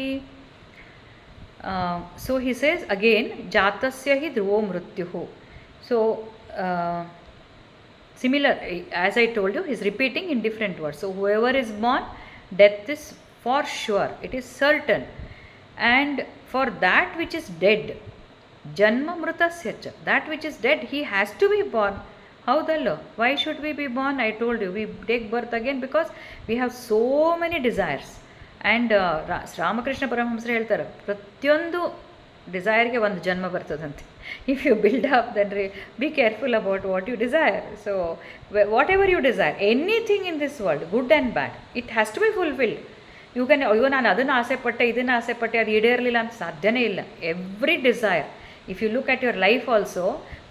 So he says again, jatasya hi dhruvo mrutyuhu. So similar, as I told you, he is repeating in different words. So whoever is born, death is for sure, it is certain. And for that which is dead, janma mrutasya cha, that which is dead, he has to be born. Howdallo? Why should we be born? I told you, we take birth again because we have so many desires. And Ramakrishna ಪರಮಹಂಸರು ಹೇಳ್ತಾರೆ, ಪ್ರತಿಯೊಂದು ಡಿಸೈರ್ಗೆ ಒಂದು ಜನ್ಮ ಬರ್ತದಂತೆ. If you build up then be careful about what you desire. So whatever you desire, anything in this world, good and bad, it has to be fulfilled. You can, ಅಯ್ಯೋ ನಾನು ಅದನ್ನು ಆಸೆ ಪಟ್ಟೆ, ಇದನ್ನು ಆಸೆ ಪಟ್ಟೆ, ಅದು ಈಡೇರಲಿಲ್ಲ ಅಂತ ಸಾಧ್ಯನೇ ಇಲ್ಲ. Every desire, if you look at your life also,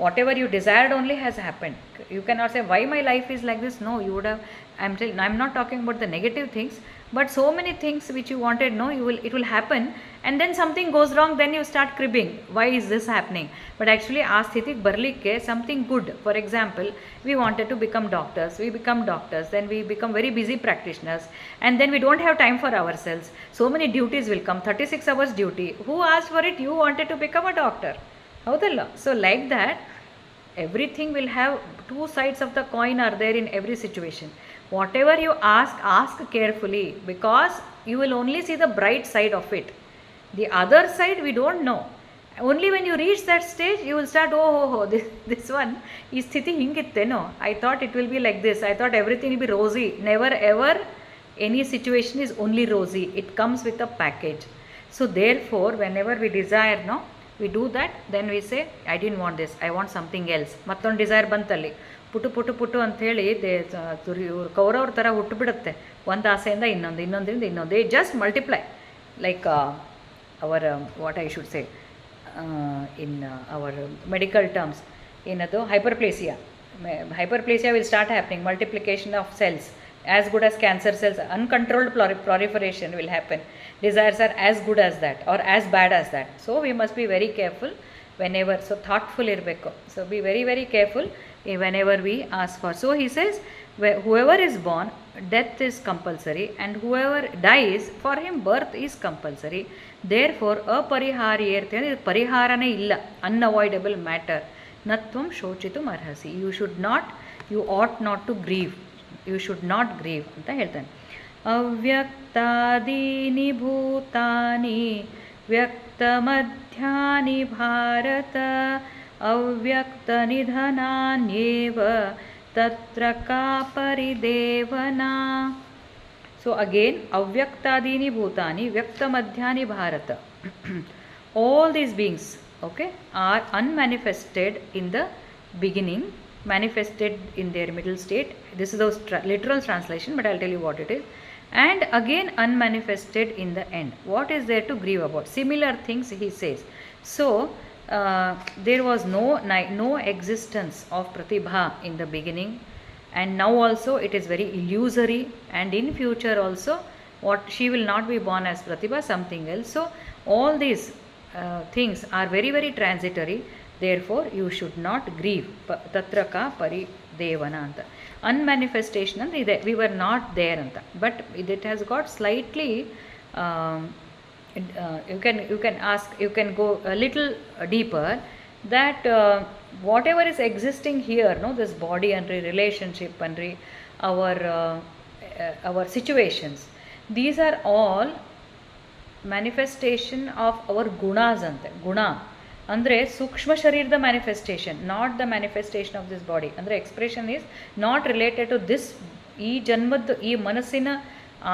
whatever you desired only has happened. You cannot say why my life is like this. No, you would have, I'm not talking about the negative things, but so many things which you wanted, no, it will happen, and then something goes wrong, then you start cribbing, why is this happening? But actually aa sthitiಗೆ ಬರ್ಲಿಕ್ಕೆ something good. For example, we wanted to become doctors, we become doctors, then we become very busy practitioners, and then we don't have time for ourselves. So many duties will come, 36 hours duty. Who asked for it? You wanted to become a doctor. Howdalla? So like that, everything will have two sides of the coin are there in every situation. Whatever you ask carefully, because you will only see the bright side of it. The other side we don't know. Only when you reach that stage, you will start, this one, is sthiti hingitteno. I thought it will be like this. I thought everything will be rosy. Never ever any situation is only rosy. It comes with a package. So therefore, whenever we desire, no, we do that, then we say, I didn't want this, I want something else. ಮತ್ತೊಂದು desire ಬಂತಲ್ಲಿ, ಪುಟು ಅಂಥೇಳಿ ಇವ್ರು ಕೌರವ್ರ ಥರ ಹುಟ್ಟುಬಿಡುತ್ತೆ. ಒಂದು ಆಸೆಯಿಂದ ಇನ್ನೊಂದರಿಂದ ಇನ್ನೊಂದು, they just multiply like our what I should say in our medical terms, ಏನದು hyperplasia will start happening, multiplication of cells as good as cancer cells, uncontrolled proliferation will happen. Desires are as good as that or as bad as that. So we must be very careful whenever, so thoughtful irbeko. So be very very careful whenever we ask for. So he says, whoever is born, death is compulsory, and whoever dies, for him birth is compulsory. Therefore apariharyerthe, pariharane illa, unavoidable matter. Natvam shochitum arhasi, you should not you ought not to grieve, you should not grieve ಅಂತ ಹೇಳ್ತಾನೆ. ಅವ್ಯಕ್ತಾದೀನಿ ಭೂತಾನಿ ವ್ಯಕ್ತಮಧ್ಯಾನಿ ಭಾರತ ಅವ್ಯಕ್ತನಿಧನಾನ್ಯೇವ ತತ್ರ ಕಾ ಪರಿದೇವನಾ. So again, ಅವ್ಯಕ್ತಾದೀನಿ ಭೂತಾನಿ ವ್ಯಕ್ತಮಧ್ಯಾನಿ Bharat. All these beings, okay, are unmanifested in the beginning, manifested in their middle state. This is the literal translation, but I'll tell you what it is. And again unmanifested in the end. What is there to grieve about? Similar things he says. So there was no existence of Pratibha in the beginning, and now also it is very illusory, and in future also what she will not be born as Pratibha, something else. So all these things are very very transitory, therefore you should not grieve. Tatra ka paridevana anta. Unmanifestation ಅಂದ್ರೆ ಇದೆ, we were not there anta, but it has got slightly you can ask, you can go a little deeper, that whatever is existing here, no, this body and relationship and our situations, these are all manifestation of our gunas ante. Guna ಅಂದರೆ ಸೂಕ್ಷ್ಮ ಶರೀರದ manifestation, not the manifestation of this body. ಅಂದರೆ expression is not related to this, ಈ ಜನ್ಮದ್ದು ಈ ಮನಸ್ಸಿನ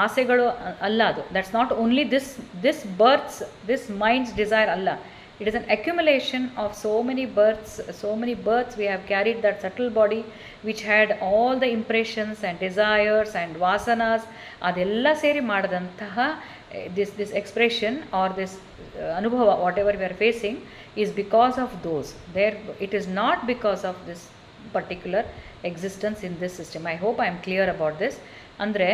ಆಸೆಗಳು ಅಲ್ಲ ಅದು. That's not only this births, this mind's desire ಅಲ್ಲ. It is an accumulation of so many births we have carried that subtle body which had all the impressions and desires and vasanas, ಅದೆಲ್ಲ ಸೇರಿ ಮಾಡಿದಂತಹ this expression or this anubhava, whatever we are facing, is because of those. There, it is not because of this particular existence in this system. I hope I am clear about this. Andre,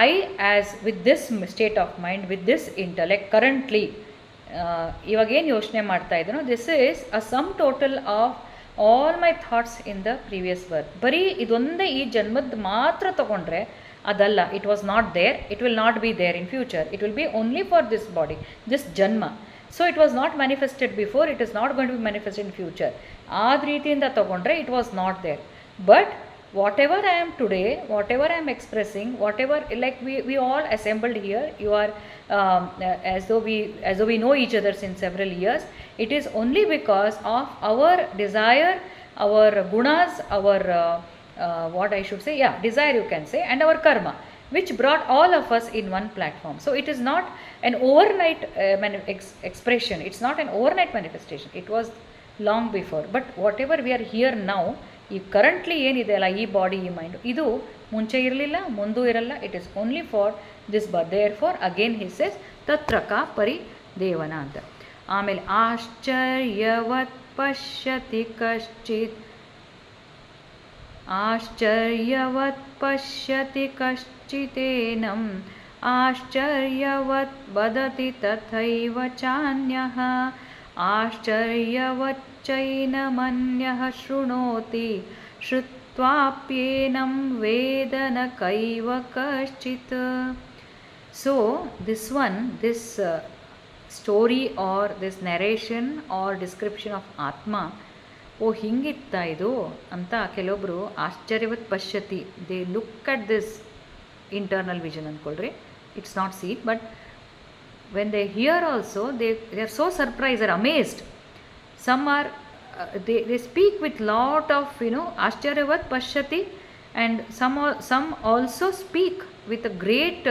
I, as with this state of mind, with this intellect currently, ಇವಾಗೇನು ಯೋಚನೆ ಮಾಡ್ತಾ ಇದ್ದೀನೋ, this is a sum total of all my thoughts in the previous birth. ಬರೀ ಇದೊಂದೇ ಈ ಜನ್ಮದ ಮಾತ್ರ ತಗೊಂಡ್ರೆ ಅದಲ್ಲ. It was not there, it will not be there in future, it will be only for this body, this janma. So it was not manifested before, it is not going to be manifested in future. ಆದ ರೀತಿಯಿಂದ ತಗೊಂಡ್ರೆ it was not there. But whatever I am today, whatever I am expressing, whatever, like we all assembled here, you are as though we know each other since several years. It is only because of our desire, our gunas, our what I should say, desire you can say, and our karma, which brought all of us in one platform. So it is not an overnight expression, it's not an overnight manifestation, it was long before. But whatever we are here now, ಈ currently ಏನಿದೆ ಅಲ್ಲ, ಈ body, ಈ mind, ಇದು ಮುಂಚೆ ಇರಲಿಲ್ಲ, ಮುಂದೂ ಇರಲ್ಲ. It is only for this birth. Therefore again he says ತತ್ರ ಕಾ ಪರಿದೇವನ ಅಂತ. ಆಮೇಲೆ ಆಶ್ಚರ್ಯವತ್ ಪಶ್ಯತಿ ಕಶ್ಚಿತ್, ಆಶ್ಚರ್ಯವತ್ ಪಶ್ಯತಿ ಕಶ್ಚಿತೇನಂ ಆಶ್ಚರ್ಯವತ್ ವದತಿ ತಥೈವ ಚಾನ್ಯಃ ಆಶ್ಚರ್ಯವಚ್ಚೈನಮನ್ಯಃ ಶೃಣೋತಿ ಶ್ರುತ್ವಾಪ್ಯೇನಂ ವೇದ ನ ಕೈವ ಕಶ್ಚಿತ್. So this story or this narration or description of ಆತ್ಮ, ಓ ಹಿಂಗಿತ್ತ ಇದು ಅಂತ ಕೆಲವೊಬ್ಬರು ಆಶ್ಚರ್ಯವತ್ ಪಶ್ಯತಿ, they look at this internal vision ಅಂದ್ಕೊಳ್ರಿ. It's not seen, but when they hear also, they are so surprised or amazed. Some are they speak with lot of ashcharyavat pashyati, and some also speak with a great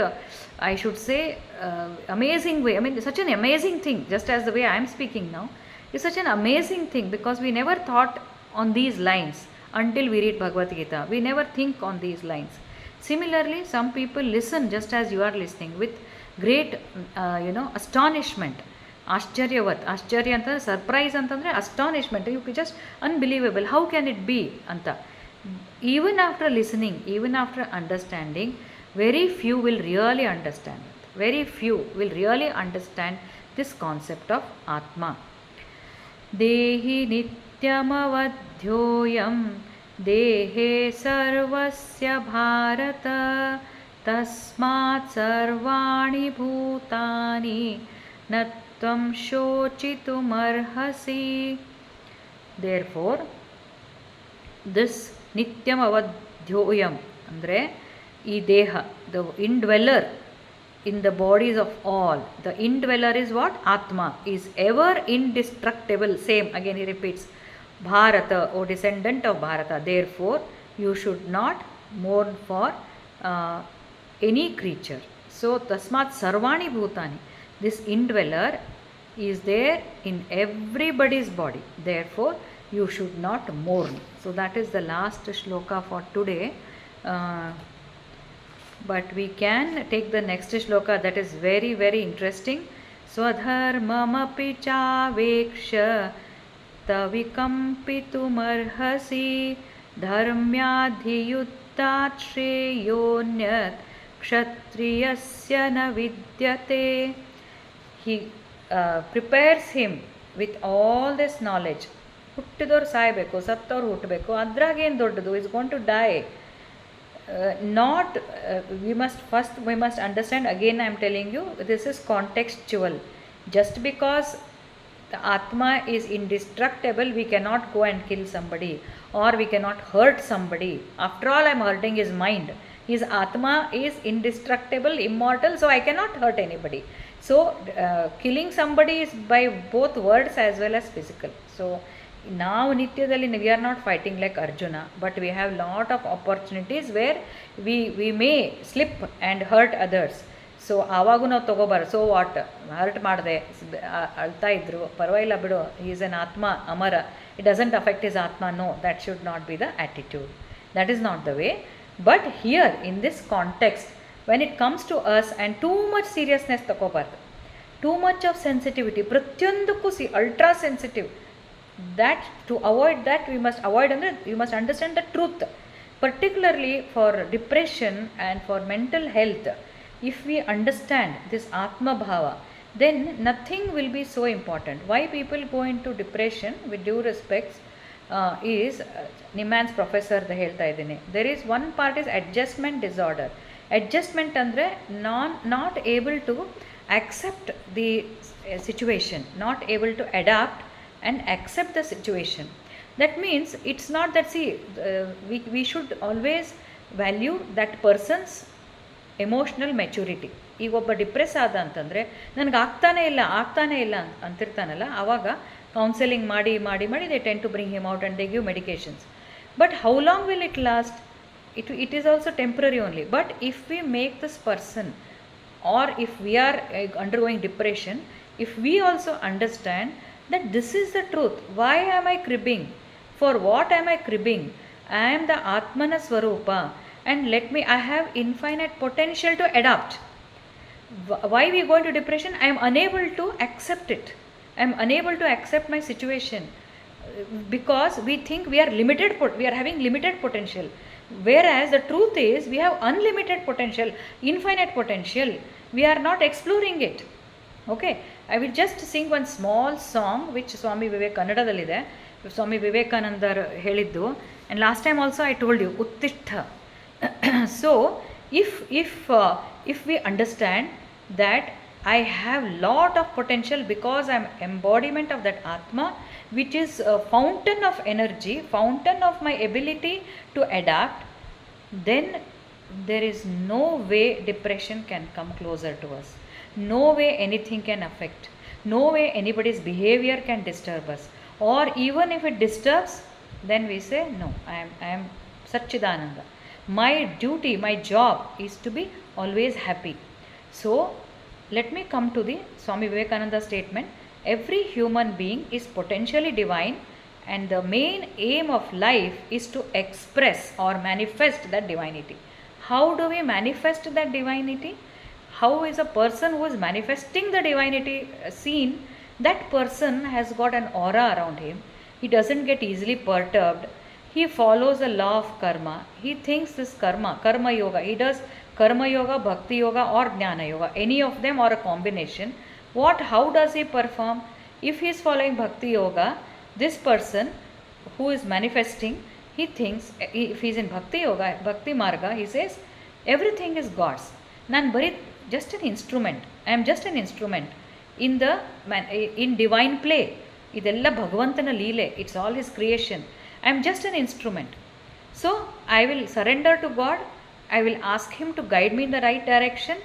I should say amazing way. I mean, such an amazing thing, just as the way I am speaking now is such an amazing thing, because we never thought on these lines until we read Bhagavad Gita. We never think on these lines. Similarly, some people listen just as you are listening with great astonishment. ಆಶ್ಚರ್ಯವತ್, ಆಶ್ಚರ್ಯ ಅಂತಂದರೆ surprise ಅಂತಂದರೆ astonishment, you just unbelievable, how can it be ಅಂತ. Even after listening, even after understanding, very few will really understand it. Very few will really understand this concept of atma. ದೇಹಿ ನಿತ್ಯಮವಧ್ಯೋಯಂ ದೇಹೇ ಸರ್ವಸ್ಯ ಭಾರತ ತಸ್ಮಾತ್ ಸರ್ವಾಣಿ ಭೂತಾನಿ ನ ತ್ವಂ ಶೋಚಿತುಮರ್ಹಸಿ. Therefore, this ನಿತ್ಯಂ ಅವಧ್ಯೋಯಂ ಅಂದರೆ ಈ ದೇಹ, the indweller in the bodies of all. The indweller is what? Atma is ever indestructible. Same, again he repeats, Bharata, O descendant of Bharata, therefore you should not mourn for any creature. So tasmat sarvani bhutani, this indweller is there in everybody's body, therefore you should not mourn. So that is the last shloka for today. But we can take the next shloka, that is very very interesting. Swadharmamapi chaveksha tavikampitumārhasi dharmyadhiyuttat shreyonyat kshatriyasya na vidyate. He prepares him with all this knowledge. ಹುಟ್ಟಿದವ್ರು ಸಾಯಬೇಕು, ಸತ್ತವ್ರು ಹುಟ್ಟಬೇಕು, ಅದ್ರಾಗೇನು ದೊಡ್ಡದು, is gone to die. We must understand, again I am telling you, this is contextual. Just because the Atma is indestructible, we cannot go and kill somebody, or we cannot hurt somebody. After all, I am hurting his mind. His Atma is indestructible, immortal, so I cannot hurt anybody. So killing somebody is by both words as well as physical. So now nityadalli we are not fighting like Arjuna, but we have lot of opportunities where we may slip and hurt others. So ಆವಾಗೂ ನಾವು ತೊಗೋಬಾರ್ದು. So what, hurt ಮಾಡಿದೆ, ಅಳ್ತಾ ಇದ್ರು, ಪರವಾಗಿಲ್ಲ ಬಿಡು, is an atma ಅಮರ, it doesn't affect his atma. No, that should not be the attitude. That is not the way. But here in this context, when it comes to us and too much seriousness ತಗೋಬಾರ್ದು, too much of sensitivity, ಪ್ರತಿಯೊಂದಕ್ಕೂ ultra sensitive. that to avoid that we must avoid, ಅಂದರೆ you must understand the truth, particularly for depression and for mental health. If we understand this atma bhava, then nothing will be so important. Why people go into depression, with due respects, is Niman's professor da ಹೇಳ್ತಾ ಇದ್ದೀನಿ, there is one part is adjustment disorder. Adjustment ಅಂದರೆ not able to accept the situation, not able to adapt and accept the situation. That means it's not that, see, we should always value that person's emotional maturity. ಈಗ ಒಬ್ಬ depress ಆದ ಅಂತಂದರೆ, ನನಗೆ ಆಗ್ತಾನೇ ಇಲ್ಲ ಅಂತಿರ್ತಾನಲ್ಲ, ಆವಾಗ counselling ಮಾಡಿ ಮಾಡಿ ಮಾಡಿ they tend to bring him out and they give medications. But how long will it last? It is also temporary only. But if we make this person, or if we are undergoing depression, if we also understand that this is the truth, why am I cribbing? For what am I cribbing? I am the Atmana Swarupa, and I have infinite potential to adapt. Why we go into depression? I am unable to accept it. I am unable to accept my situation, because we think we are limited, we are having limited potential. Whereas the truth is we have unlimited potential, infinite potential. We are not exploring it. Okay, I will just sing one small song which Swami Vivekanandadallide, Swami Vivekanandar ಹೇಳಿದ್ದು, and last time also I told you Uttitha. So if we understand that I have lot of potential because I am embodiment of that Atma, which is a fountain of energy, fountain of my ability to adapt, then there is no way depression can come closer to us. No way anything can affect. No way anybody's behavior can disturb us. Or even if it disturbs, then we say, no, I am Satchidananda. My duty, my job is to be always happy. So let me come to the Swami Vivekananda statement. Every human being is potentially divine, and the main aim of life is to express or manifest that divinity. How do we manifest that divinity? How is a person who is manifesting the divinity seen? That person has got an aura around him. He doesn't get easily perturbed. He follows the law of karma. He thinks this karma yoga. He does karma yoga, bhakti yoga, or jnana yoga, any of them or a combination. How does he perform? If he is following bhakti yoga, this person who is manifesting, he thinks, if he is in bhakti yoga, bhakti marga, he says everything is God's. Nan bari just an instrument. I am just an instrument in divine play. Idella Bhagavantana leele. It's all his creation. I am just an instrument. So I will surrender to God, I will ask Him to guide me in the right direction,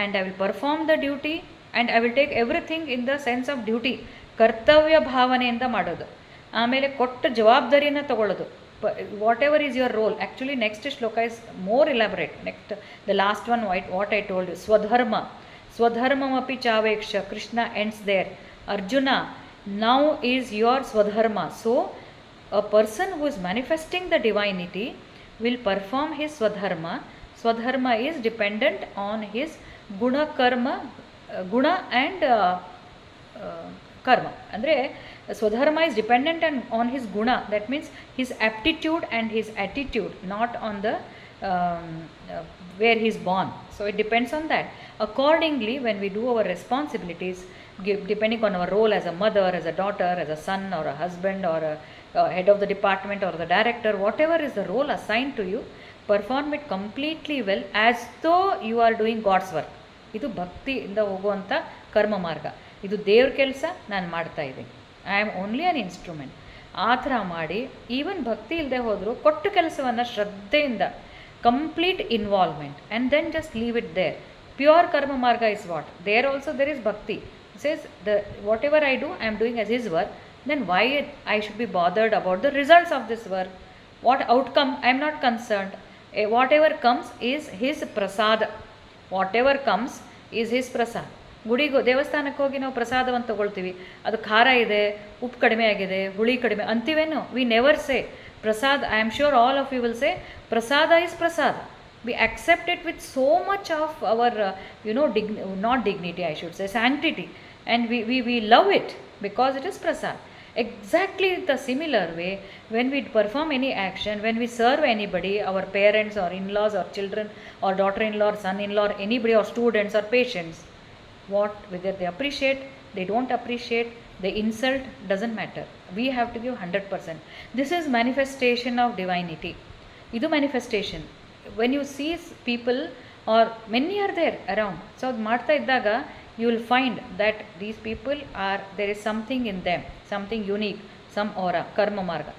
and I will perform the duty, and I will take everything in the sense of duty, ಕರ್ತವ್ಯ ಭಾವನೆಯಿಂದ ಮಾಡೋದು. ಆಮೇಲೆ ಕೊಟ್ಟ ಜವಾಬ್ದಾರಿಯನ್ನು ತಗೊಳ್ಳೋದು. Whatever is your role. Actually next shloka is more elaborate. Next the last one what I told you, ಸ್ವಧರ್ಮ ಸ್ವಧರ್ಮಮಪಿ ಚಾವೇಕ್ಷ, Krishna ends there. Arjuna, now is your swadharma. So a person who is manifesting the divinity will perform his swadharma. Swadharma is dependent on his guna karma, guna and karma. Andre swadharma is dependent on his guna, that means his aptitude and his attitude, not on the where he is born. So it depends on that. Accordingly, when we do our responsibilities, depending on our role as a mother, as a daughter, as a son or a husband or a head of the department or the director, whatever is the role assigned to you, perform it completely well as though you are doing God's work. ಇದು ಭಕ್ತಿಯಿಂದ ಹೋಗುವಂಥ ಕರ್ಮ ಮಾರ್ಗ. ಇದು ದೇವ್ರ ಕೆಲಸ, ನಾನು ಮಾಡ್ತಾ ಇದ್ದೀನಿ, I am only an instrument. ಆ ಥರ ಮಾಡಿ ಈವನ್ ಭಕ್ತಿ ಇಲ್ಲದೆ ಹೋದರೂ ಕೊಟ್ಟ ಕೆಲಸವನ್ನು ಶ್ರದ್ಧೆಯಿಂದ, complete involvement, and then just leave it there. Pure karma marga is what? There also there is bhakti. Says whatever I do, I am doing as His work. Then why I should be bothered about the results of this work? What outcome? I am not concerned. Whatever comes is His prasad. Whatever comes is His prasad. ಗುಡಿಗೂ ದೇವಸ್ಥಾನಕ್ಕೆ ಹೋಗಿ ನಾವು ಪ್ರಸಾದವನ್ನು ತಗೊಳ್ತೀವಿ, ಅದು ಖಾರ ಇದೆ, ಉಪ್ಪು ಕಡಿಮೆ ಆಗಿದೆ, ಹುಳಿ ಕಡಿಮೆ ಅಂತೀವೇನೋ. We never say prasad. I am sure all of you will say prasada is prasada. We accept it with so much of our not dignity, I should say, sanctity, and we love it because it is prasad. Exactly the similar way, when we perform any action, when we serve anybody, our parents or in-laws or children or daughter-in-law or son-in-law or anybody or students or patients, whether they appreciate, they don't appreciate, they insult, doesn't matter, we have to give 100%. This is manifestation of divinity. Idu manifestation. When you see people, or many are there around, so ಅದು ಮಾಡ್ತಾ ಇದ್ದಾಗ you will find that these people are, there is something in them, something unique, some aura. ಕರ್ಮ ಮಾರ್ಗ.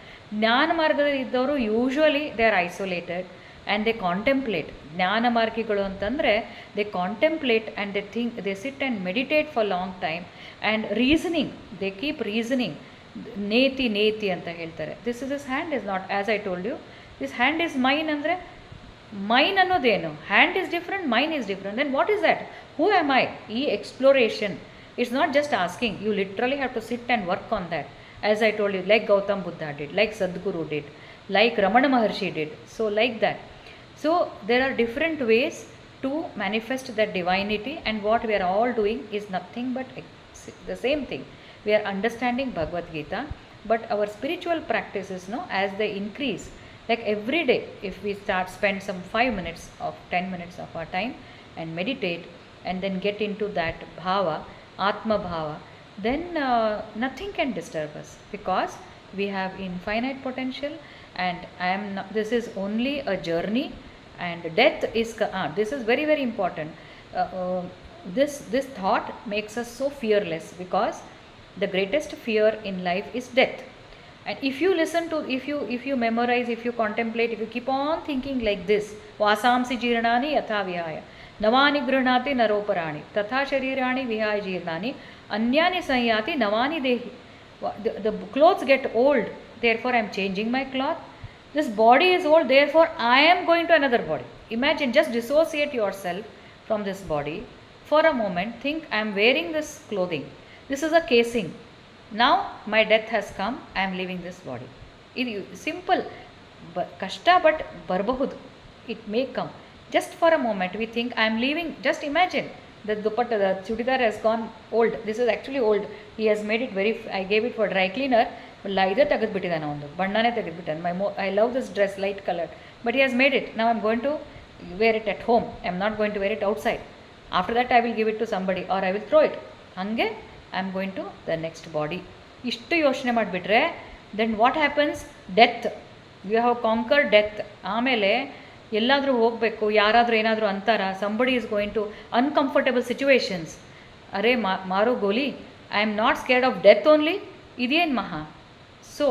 ಜ್ಞಾನ ಮಾರ್ಗದಲ್ಲಿ ಇದ್ದವರು usually they are isolated and they contemplate. ಜ್ಞಾನ ಮಾರ್ಗಿಗಳು ಅಂತಂದರೆ they contemplate and they think, they sit and meditate for long time and reasoning, they keep reasoning. ನೇತಿ ನೇತಿ ಅಂತ ಹೇಳ್ತಾರೆ. This hand is not, as I told you, this hand is mine ಅಂದರೆ mine ಅನ್ನೋದೇನು? Hand is different, mine is different. Then what is that? Who am I? ಈ exploration, it's not just asking, you literally have to sit and work on that. As I told you, like Gautam Buddha did, like Sadhguru did, like Ramana Maharshi did. So like that. So there are different ways to manifest that divinity, and what we are all doing is nothing but the same thing. We are understanding Bhagavadgita, but our spiritual practices, as they increase, like every day, if we spend some 5 minutes of 10 minutes of our time and meditate, and then get into that bhava, atma bhava, then nothing can disturb us, because we have infinite potential, and this is only a journey, and death is this is very very important. This thought makes us so fearless, because the greatest fear in life is death. And if you listen to, if you memorize, if you contemplate, if you keep on thinking like this, vasamsi jeernani yatha vihaya navani grihnati naroparani tatha sharirani vihaya jeernani anyani sanyati navani dehi. The clothes get old, therefore I am changing my cloth. This body is old, therefore I am going to another body. Imagine, just dissociate yourself from this body for a moment. Think, I am wearing this clothing, this is a casing, now my death has come, I am leaving this body. It simple, kashta, but barbahudu, it may come. Just for a moment we think I am leaving. Just imagine, the dupatta, the chudidar has gone old, this is actually old, he has made it very, I gave it for dry cleaner, ida ತೆಗೆದುಬಿಟ್ಟಿದ್ದಾನೆ, ಒಂದು ಬಣ್ಣನೇ ತೆಗೆದುಬಿಟ್ಟಾನೆ. I love this dress, light colored, but he has made it. Now I am going to wear it at home, I am not going to wear it outside. After that I will give it to somebody, or I will throw it. ಹಂಗೆ I am going to the next body. ಇಷ್ಟು ಯೋಚನೆ ಮಾಡಿಬಿಟ್ರೆ then what happens? Death. You have conquer death. ಆಮೇಲೆ ಎಲ್ಲಾದರೂ ಹೋಗಬೇಕು, ಯಾರಾದರೂ ಏನಾದರೂ ಅಂತಾರ, somebody is going to uncomfortable situations, ಅರೆ ಮಾರೋ ಗೋಲಿ, I am not scared of death only, ಇದೇನು ಮಹಾ. So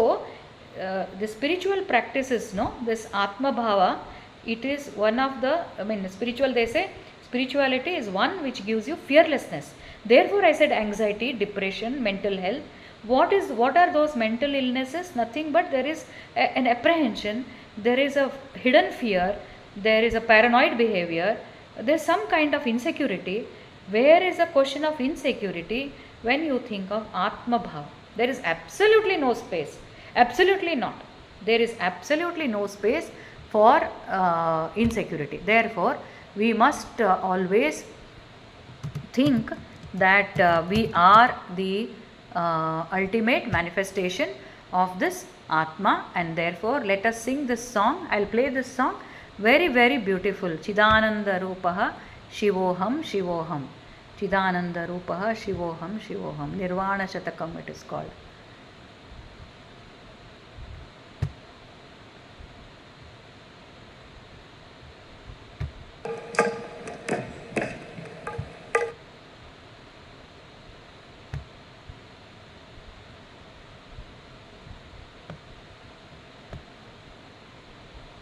the spiritual practices, no, this Atma Bhava, it is one of the, spiritual, they say, spirituality is one which gives you fearlessness. Therefore, I said anxiety, depression, mental health. What are those mental illnesses? Nothing but there is an apprehension, there is a hidden fear, there is a paranoid behavior, there is some kind of insecurity. Where is a question of insecurity when you think of Atma Bhava? There is absolutely no space. Absolutely not. There is absolutely no space for insecurity. Therefore, we must always think that we are the ultimate manifestation of this Atma, and therefore let us sing this song. I will play this song. Very, very beautiful. Chidananda Rupaha Shivoham Shivoham. Chidananda Rupaha Shivoham Shivoham. Nirvana Shatakam it is called.